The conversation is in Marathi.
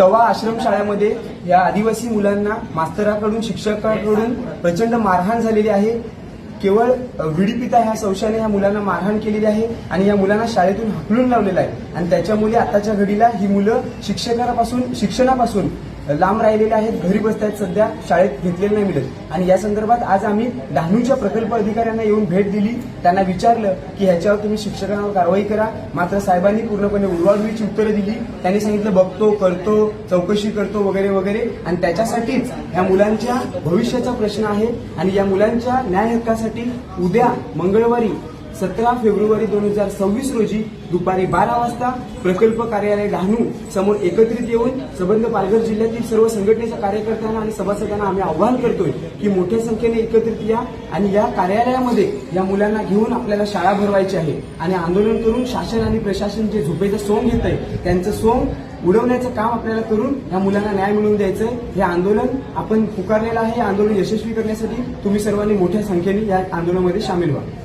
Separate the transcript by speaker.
Speaker 1: तवा आश्रमशाळेमध्ये या आदिवासी मुलांना मास्तराकडून शिक्षकाकडून प्रचंड मारहाण झालेली आहे। केवळ विडीपिता ह्या संशयाने या मुलांना मारहाण केलेली आहे आणि या मुलांना शाळेतून हाकलून लावलेलं आहे आणि त्याच्यामुळे आताच्या घडीला ही मुलं शिक्षणापासून लांब राहिलेले आहेत, घरी बसतायत, सध्या शाळेत घेतलेलं नाही मिळत। आणि या संदर्भात आज आम्ही डहाणूच्या प्रकल्प अधिकाऱ्यांना येऊन भेट दिली, त्यांना विचारलं की ह्याच्यावर तुम्ही शिक्षकांवर कारवाई करा। मात्र साहेबांनी पूर्णपणे उडवाउडवीची उत्तरं दिली। त्यांनी सांगितलं बघतो, करतो, चौकशी करतो वगैरे वगैरे। आणि त्याच्यासाठीच ह्या मुलांच्या भविष्याचा प्रश्न आहे आणि या मुलांच्या न्याय हक्कासाठी उद्या मंगळवारी 17 फेब्रुवारी 2026 रोजी दुपारी 12 वाजता प्रकल्प कार्यालय डहाणू समोर एकत्रित येऊन संबंध पालघर जिल्ह्यातील सर्व संघटनेच्या कार्यकर्त्यांना आणि सभासदांना आम्ही आवाहन करतोय की मोठ्या संख्येने एकत्रित या आणि या कार्यालयामध्ये या मुलांना घेऊन आपल्याला शाळा भरवायची आहे आणि आंदोलन करून शासन आणि प्रशासन जे झोपेचं सोंग घेत आहे त्यांचं सोंग उडवण्याचं काम आपल्याला करून या मुलांना न्याय मिळवून द्यायचं। हे आंदोलन आपण पुकारलेलं आहे। हे आंदोलन यशस्वी करण्यासाठी तुम्ही सर्वांनी मोठ्या संख्येने या आंदोलनामध्ये सामील व्हा।